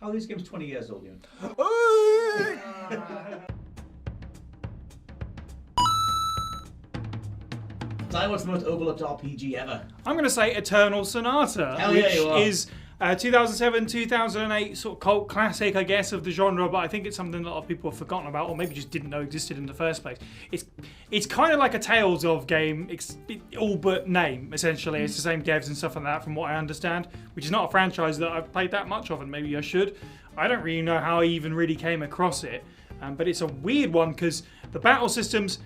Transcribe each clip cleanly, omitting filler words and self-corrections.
How are these games 20 years old, Ian? Tell what's the most overlooked RPG ever? I'm going to say Eternal Sonata, Hell yeah, which you are. is 2007, 2008 sort of cult classic, I guess, of the genre, but I think it's something that a lot of people have forgotten about, or maybe just didn't know existed in the first place. It's kind of like a Tales of game, all but name, essentially. It's the same devs and stuff like that, from what I understand, which is not a franchise that I've played that much of, and maybe I should. I don't really know how I even really came across it, but it's a weird one, because the battle systems...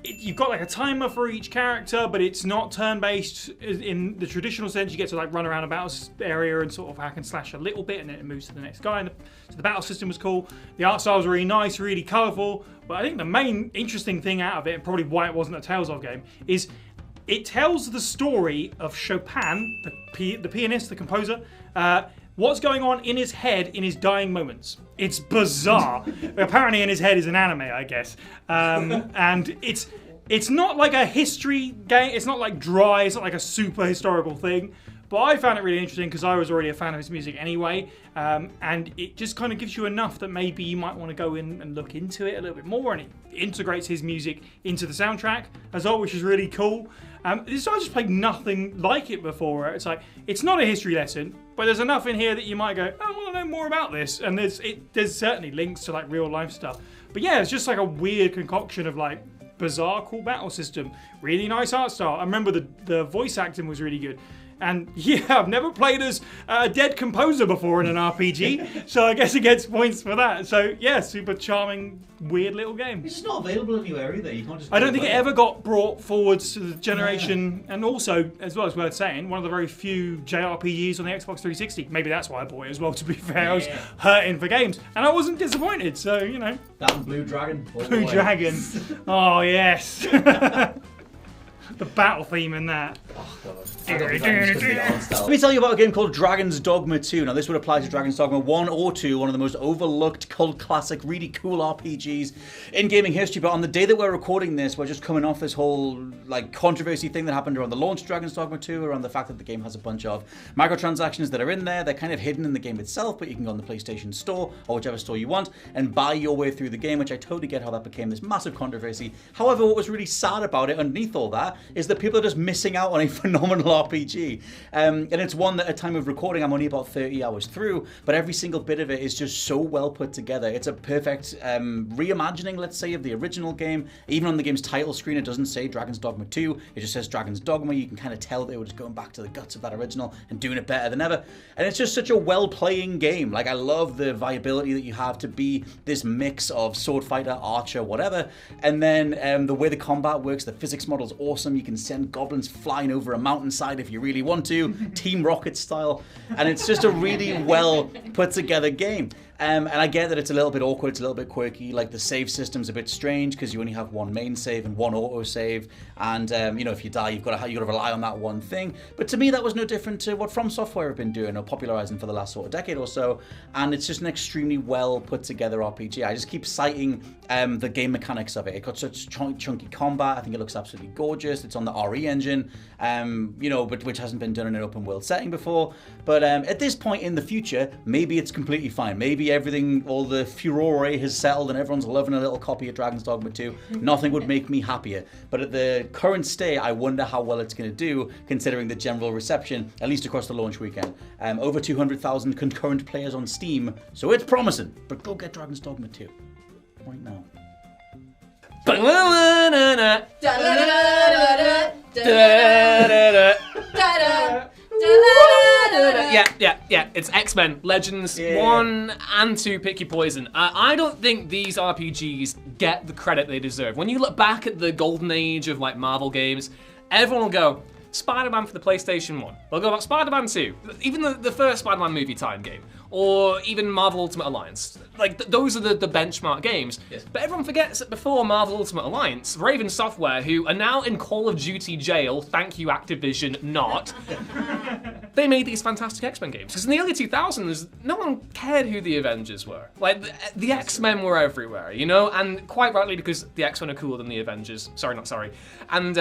You've got like a timer for each character, but it's not turn-based in the traditional sense. You get to like run around a battle area and sort of hack and slash a little bit, and then it moves to the next guy. So the battle system was cool. The art style was really nice, really colourful. But I think the main interesting thing out of it, and probably why it wasn't a Tales of game, is it tells the story of Chopin, the pianist, the composer, what's going on in his head in his dying moments. It's bizarre. Apparently in his head is an anime, I guess. And it's not like a history game. It's not like dry. It's not like a super historical thing. But I found it really interesting because I was already a fan of his music anyway. And it just kind of gives you enough that maybe you might want to go in and look into it a little bit more. And it integrates his music into the soundtrack as well, which is really cool. I just played nothing like it before. It's like, it's not a history lesson, but there's enough in here that you might go, I want to know more about this. And there's certainly links to like real life stuff. But yeah, it's just like a weird concoction of like bizarre, cool battle system. Really nice art style. I remember the voice acting was really good. And yeah, I've never played as a dead composer before in an RPG, so I guess it gets points for that. So yeah, super charming, weird little game. It's just not available anywhere either. You can't just. I don't think it ever got brought forwards to the generation, and also, as well as worth saying, one of the very few JRPGs on the Xbox 360. Maybe that's why I bought it as well. To be fair, I was hurting for games, and I wasn't disappointed. So you know, that and Blue Dragon. Blue Dragon. Oh yes. The battle theme in that. Oh, God. Let me tell you about a game called Dragon's Dogma 2. Now, this would apply to Dragon's Dogma 1 or 2, one of the most overlooked cult classic, really cool RPGs in gaming history. But on the day that we're recording this, we're just coming off this whole like controversy thing that happened around the launch of Dragon's Dogma 2, around the fact that the game has a bunch of microtransactions that are in there. They're kind of hidden in the game itself, but you can go on the PlayStation Store or whichever store you want and buy your way through the game, which I totally get how that became this massive controversy. However, what was really sad about it underneath all that is that people are just missing out on a phenomenal RPG. And it's one that at time of recording I'm only about 30 hours through, but every single bit of it is just so well put together. It's a perfect reimagining, let's say, of the original game. Even on the game's title screen, it doesn't say Dragon's Dogma 2, it just says Dragon's Dogma. You can kind of tell that they were just going back to the guts of that original and doing it better than ever. And it's just such a well-playing game. Like, I love the viability that you have to be this mix of sword fighter, archer, whatever. And then the way the combat works, the physics model's awesome. You can send goblins flying over a mountainside if you really want to, Team Rocket style, and it's just a really well put together game. And I get that it's a little bit awkward, it's a little bit quirky, like the save system's a bit strange because you only have one main save and one auto save, and you know, if you die, you've got to rely on that one thing. But to me, that was no different to what From Software have been doing or popularizing for the last sort of decade or so, and it's just an extremely well put together RPG. I just keep citing the game mechanics of it. It got such chunky combat. I think it looks absolutely gorgeous. It's on the RE engine, you know, but which hasn't been done in an open world setting before. But at this point in the future, maybe it's completely fine. Maybe everything, all the furore has settled and everyone's loving a little copy of Dragon's Dogma 2. Nothing would make me happier. But at the current state, I wonder how well it's going to do, considering the general reception, at least across the launch weekend. Over 200,000 concurrent players on Steam, so it's promising. But go get Dragon's Dogma 2 right now. Yeah. It's XMen Legends 1 and 2. Pick your poison. I don't think these RPGs get the credit they deserve. When you look back at the golden age of like Marvel games, everyone will go Spider-Man for the PlayStation 1. They'll go about Spider-Man 2, even the first Spider-Man movie tie-in game, or even Marvel Ultimate Alliance. Like, those are the benchmark games. Yes. But everyone forgets that before Marvel Ultimate Alliance, Raven Software, who are now in Call of Duty jail, thank you Activision, not, they made these fantastic X-Men games. Because in the early 2000s, no one cared who the Avengers were. Like, the X-Men were everywhere, you know? And quite rightly, because the X-Men are cooler than the Avengers. Sorry, not sorry. And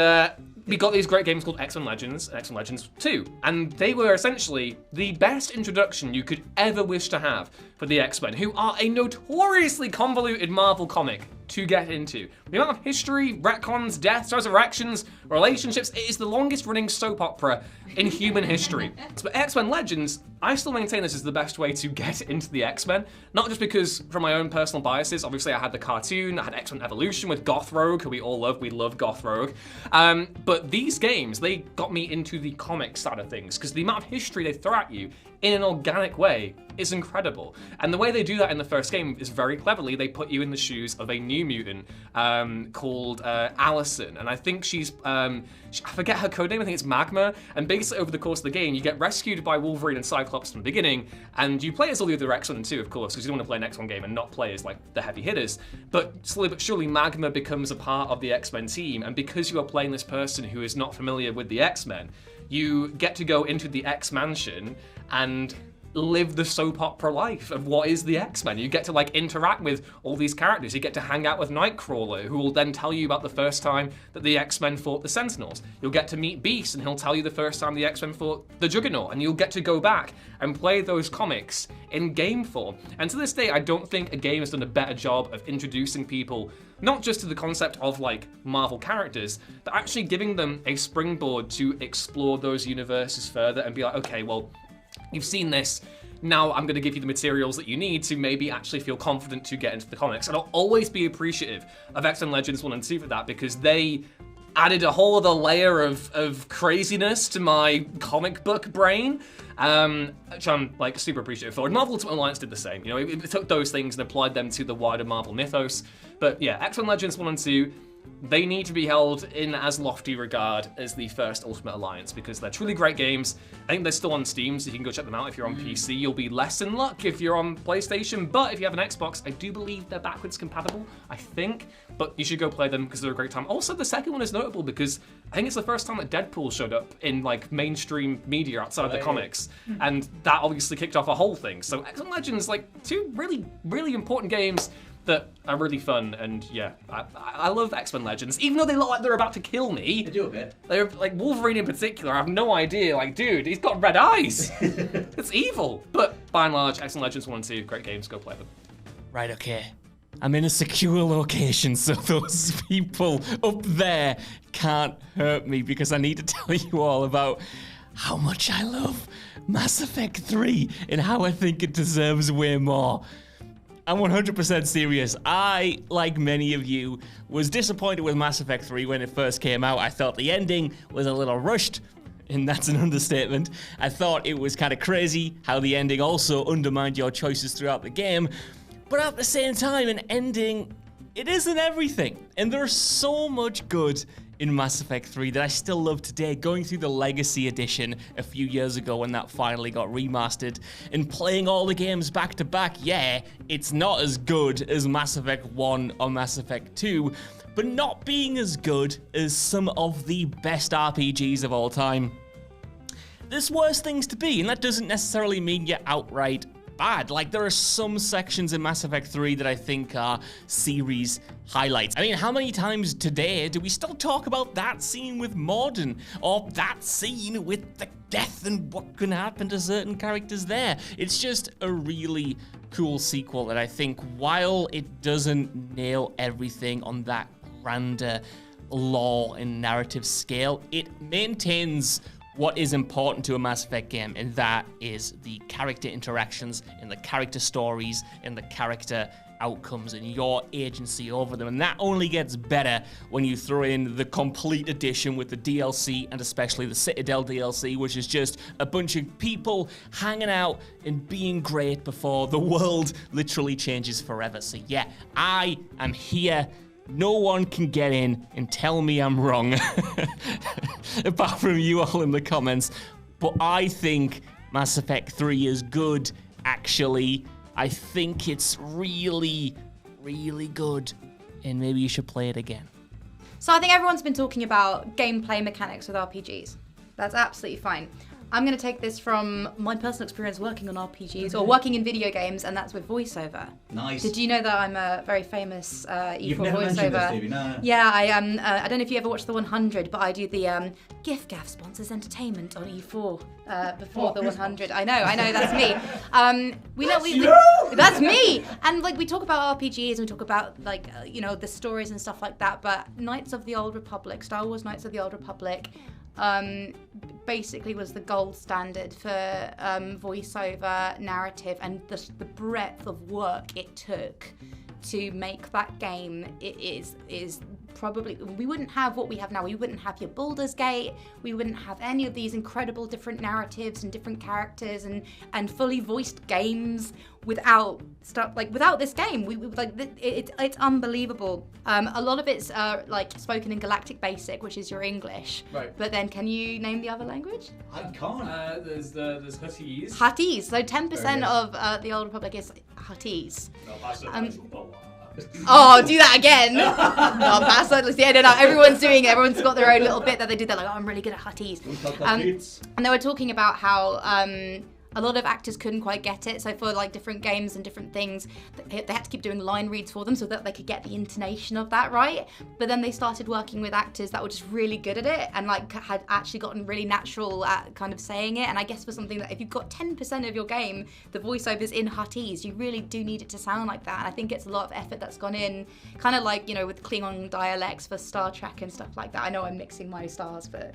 we got these great games called XMen Legends and XMen Legends 2. And they were essentially the best introduction you could ever wish to have for the X-Men, who are a notoriously convoluted Marvel comic to get into. The amount of history, retcons, deaths, resurrections, relationships, it is the longest running soap opera in human history. But X-Men Legends, I still maintain this is the best way to get into the X-Men. Not just because, from my own personal biases, obviously I had the cartoon, I had X-Men Evolution with Goth Rogue, who we all love, we love Goth Rogue. But these games, they got me into the comic side of things, because the amount of history they throw at you in an organic way is incredible. And the way they do that in the first game is very cleverly. They put you in the shoes of a new mutant called Allison. And I think she's, I forget her codename, I think it's Magma. And basically over the course of the game, you get rescued by Wolverine and Cyclops from the beginning. And you play as all the other X-Men too, of course, because you don't want to play an X-Men game and not play as like the heavy hitters. But slowly but surely, Magma becomes a part of the X-Men team. And because you are playing this person who is not familiar with the X-Men, you get to go into the X-Mansion and live the soap opera life of what is the X-Men. You get to like interact with all these characters. You get to hang out with Nightcrawler, who will then tell you about the first time that the X-Men fought the Sentinels. You'll get to meet Beast, and he'll tell you the first time the X-Men fought the Juggernaut, and you'll get to go back and play those comics in game form. And to this day, I don't think a game has done a better job of introducing people not just to the concept of like Marvel characters, but actually giving them a springboard to explore those universes further and be like, okay, well, you've seen this, now I'm going to give you the materials that you need to maybe actually feel confident to get into the comics. And I'll always be appreciative of X-Men Legends 1 and 2 for that, because they added a whole other layer of craziness to my comic book brain, which I'm like super appreciative for. And Marvel Ultimate Alliance did the same. You know, it took those things and applied them to the wider Marvel mythos. But yeah, X-Men Legends 1 and 2, they need to be held in as lofty regard as the first Ultimate Alliance, because they're truly great games. I think they're still on Steam, so you can go check them out if you're on PC. You'll be less in luck if you're on PlayStation, but if you have an Xbox, I do believe they're backwards compatible, I think. But you should go play them because they're a great time. Also, the second one is notable because I think it's the first time that Deadpool showed up in like mainstream media outside of the comics, and that obviously kicked off a whole thing. So X-Men Legends, like two really, really important games that are really fun, and yeah, I love X-Men Legends, even though they look like they're about to kill me. They do a bit. They're like Wolverine in particular. I have no idea. Like, dude, he's got red eyes. It's evil. But by and large, X-Men Legends 1 and 2, great games. Go play them. Right, okay. I'm in a secure location, so those people up there can't hurt me, because I need to tell you all about how much I love Mass Effect 3 and how I think it deserves way more. I'm 100% serious. I, like many of you, was disappointed with Mass Effect 3 when it first came out. I thought the ending was a little rushed, and that's an understatement. I thought it was kind of crazy how the ending also undermined your choices throughout the game. But at the same time, an ending, it isn't everything. And there's so much good in Mass Effect 3 that I still love today. Going through the Legacy Edition a few years ago when that finally got remastered, and playing all the games back to back, yeah, it's not as good as Mass Effect 1 or Mass Effect 2, but not being as good as some of the best RPGs of all time. There's worse things to be, and that doesn't necessarily mean you're outright bad. Like, there are some sections in Mass Effect 3 that I think are series highlights. I mean, how many times today do we still talk about that scene with Morden, or that scene with the death and what can happen to certain characters there? It's just a really cool sequel that I think, while it doesn't nail everything on that grander lore and narrative scale, it maintains what is important to a Mass Effect game, and that is the character interactions and the character stories and the character outcomes and your agency over them. And that only gets better when you throw in the complete edition with the DLC, and especially the Citadel DLC, which is just a bunch of people hanging out and being great before the world literally changes forever. So yeah, I am here. No one can get in and tell me I'm wrong, apart from you all in the comments. But I think Mass Effect 3 is good, actually. I think it's really, really good, and maybe you should play it again. So I think everyone's been talking about gameplay mechanics with RPGs. That's absolutely fine. I'm going to take this from my personal experience working on RPGs or working in video games, and that's with voiceover. Nice. Did you know that I'm a very famous E4 You've never voiceover? mentioned this, Stevie. No. Yeah, I don't know if you ever watched the 100, but I do the Gift Gaff sponsors entertainment on E4 before the 100. I know, that's me. That's me. And like we talk about RPGs and we talk about like the stories and stuff like that. But Knights of the Old Republic, Star Wars Knights of the Old Republic, basically was the gold standard for voiceover narrative, and the breadth of work it took to make that game is probably, we wouldn't have what we have now. We wouldn't have your Baldur's Gate. We wouldn't have any of these incredible different narratives and different characters and fully voiced games without this game. It's unbelievable. A lot of it's like spoken in Galactic Basic, which is your English. Right. But then, can you name the other language? I can't. There's Huttese. Huttese. So 10% of the Old Republic is Huttese. Oh, do that again. Everyone's doing it. Everyone's got their own little bit that they do. They're like, I'm really good at Huttese. And they were talking about how a lot of actors couldn't quite get it. So for like different games and different things, they had to keep doing line reads for them so that they could get the intonation of that right. But then they started working with actors that were just really good at it and like had actually gotten really natural at kind of saying it. And I guess for something that if you've got 10% of your game, the voiceover's in Huttese, you really do need it to sound like that. And I think it's a lot of effort that's gone in, kind of like, with Klingon dialects for Star Trek and stuff like that. I know I'm mixing my stars, but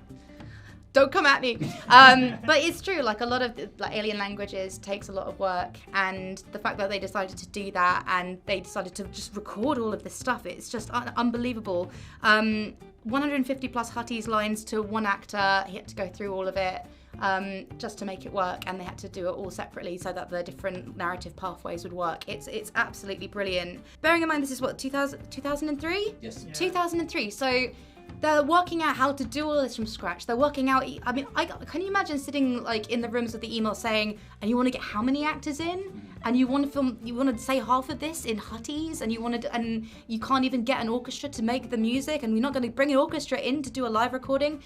don't come at me. But it's true, like a lot of like alien languages takes a lot of work, and the fact that they decided to do that and they decided to just record all of this stuff, it's just unbelievable. 150 plus Huttese lines to one actor. He had to go through all of it just to make it work, and they had to do it all separately so that the different narrative pathways would work. It's absolutely brilliant. Bearing in mind this is what, 2003? Yes. Yeah. 2003. So they're working out how to do all of this from scratch. They're working out, can you imagine sitting like in the rooms of the email saying, and you want to get how many actors in? And you want to say half of this in Huttese, and you can't even get an orchestra to make the music, and we're not going to bring an orchestra in to do a live recording.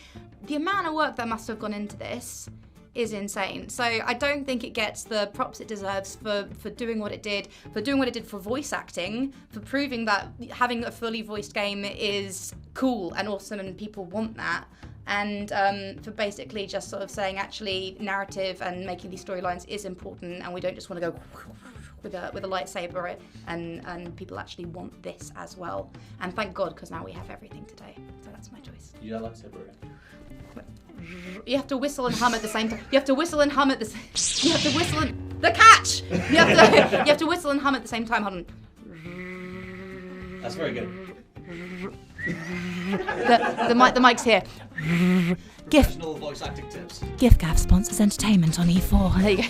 The amount of work that must have gone into this is insane. So I don't think it gets the props it deserves for doing what it did, for voice acting, for proving that having a fully voiced game is cool and awesome and people want that, and for basically just sort of saying actually narrative and making these storylines is important, and we don't just want to go with a lightsaber, and people actually want this as well. And thank God, because now we have everything today. So that's my choice. You don't lightsaber it. You have to whistle and hum at the same time. You have to whistle and hum at the same. You have to whistle and the catch. You have to whistle and hum at the same time. Hold on. That's very good. The mic's here. Professional voice acting tips. Gift Gaff sponsors entertainment on E4. There you go.